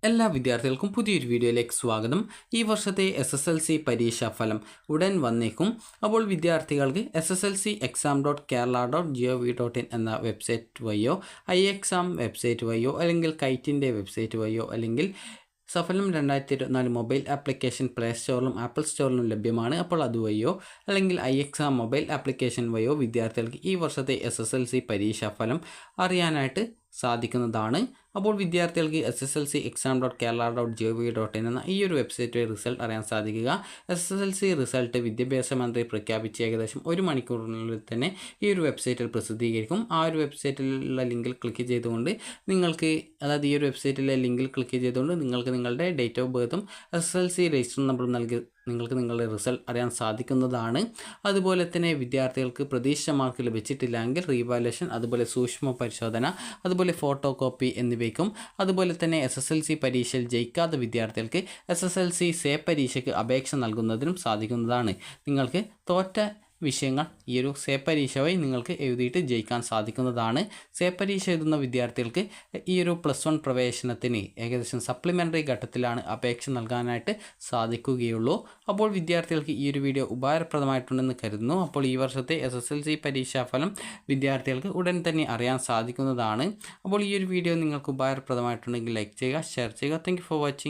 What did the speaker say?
എല്ലാ വിദ്യാർത്ഥികൾക്കും പുതിയൊരു വീഡിയോയിലേക്ക് സ്വാഗതം. ഈ വർഷത്തെ SSLC പരീക്ഷാഫലം ഉടൻ വന്നേക്കും. അപ്പോൾ വിദ്യാർത്ഥികൾക്ക് SSLCexam.kerala.gov.in എന്ന വെബ്സൈറ്റ് വഴിയോ iExam വെബ്സൈറ്റ് വഴിയോ അല്ലെങ്കിൽ കൈറ്റിൻ്റെ വെബ്സൈറ്റ് വഴിയോ അല്ലെങ്കിൽ സഫലം 2024 മൊബൈൽ ആപ്ലിക്കേഷൻ പ്ലേ സ്റ്റോറിലും ആപ്പിൾ സ്റ്റോറിലും ലഭ്യമാണ്. അപ്പോൾ അതുവഴിയോ അല്ലെങ്കിൽ iExam മൊബൈൽ ആപ്ലിക്കേഷൻ വഴിയോ വിദ്യാർത്ഥികൾക്ക് ഈ വർഷത്തെ SSLC പരീക്ഷാഫലം അറിയാനായിട്ട് സാധിക്കുന്നതാണ്. അപ്പോൾ വിദ്യാർത്ഥികൾക്ക് SSLCexam.kerala.gov.in എന്ന ഈ ഒരു വെബ്സൈറ്റ് വഴി റിസൾട്ട് അറിയാൻ സാധിക്കുക. SSLC റിസൾട്ട് വിദ്യാഭ്യാസ മന്ത്രി പ്രഖ്യാപിച്ച് ഏകദേശം 1 മണിക്കൂറിനുള്ളിൽ തന്നെ ഈ ഒരു വെബ്സൈറ്റിൽ പ്രസിദ്ധീകരിക്കും. ആ ഒരു വെബ്സൈറ്റിലുള്ള ലിങ്കിൽ ക്ലിക്ക് ചെയ്തുകൊണ്ട് നിങ്ങൾക്ക് ഈ ഒരു വെബ്സൈറ്റിലെ ലിങ്കിൽ ക്ലിക്ക് ചെയ്തുകൊണ്ട് നിങ്ങൾക്ക് നിങ്ങളുടെ ഡേറ്റ് ഓഫ് ബർത്തും SSLC രജിസ്റ്റർ നമ്പറും നൽകി നിങ്ങൾക്ക് നിങ്ങളുടെ റിസൾട്ട് അറിയാൻ സാധിക്കുന്നതാണ്. അതുപോലെ തന്നെ വിദ്യാർത്ഥികൾക്ക് പ്രതീക്ഷിച്ച മാർക്ക് ലഭിച്ചിട്ടില്ലെങ്കിൽ റീവാലുവേഷൻ, അതുപോലെ സൂക്ഷ്മ പരിശോധന, അതുപോലെ ഫോട്ടോ കോപ്പി എന്നിവയ്ക്കും അതുപോലെ തന്നെ SSLC പരീക്ഷയിൽ ജയിക്കാത്ത വിദ്യാർത്ഥികൾക്ക് SSLC സേ പരീക്ഷയ്ക്ക് അപേക്ഷ നൽകുന്നതിനും സാധിക്കുന്നതാണ്. നിങ്ങൾക്ക് തോറ്റ വിഷയങ്ങൾ ഈ ഒരു സേ പരീക്ഷ വഴി നിങ്ങൾക്ക് എഴുതിയിട്ട് ജയിക്കാൻ സാധിക്കുന്നതാണ്. സേ പരീക്ഷ എഴുതുന്ന വിദ്യാർത്ഥികൾക്ക് ഈ ഒരു +1 പ്രവേശനത്തിന് ഏകദേശം സപ്ലിമെൻ്ററി ഘട്ടത്തിലാണ് അപേക്ഷ നൽകാനായിട്ട് സാധിക്കുകയുള്ളൂ. അപ്പോൾ വിദ്യാർത്ഥികൾക്ക് ഈ ഒരു വീഡിയോ ഉപകാരപ്രദമായിട്ടുണ്ടെന്ന് കരുതുന്നു. അപ്പോൾ ഈ വർഷത്തെ SSLC പരീക്ഷാഫലം വിദ്യാർത്ഥികൾക്ക് ഉടൻ തന്നെ അറിയാൻ സാധിക്കുന്നതാണ്. അപ്പോൾ ഈ ഒരു വീഡിയോ നിങ്ങൾക്ക് ഉപകാരപ്രദമായിട്ടുണ്ടെങ്കിൽ ലൈക്ക് ചെയ്യുക, ഷെയർ ചെയ്യുക. Thank you for watching.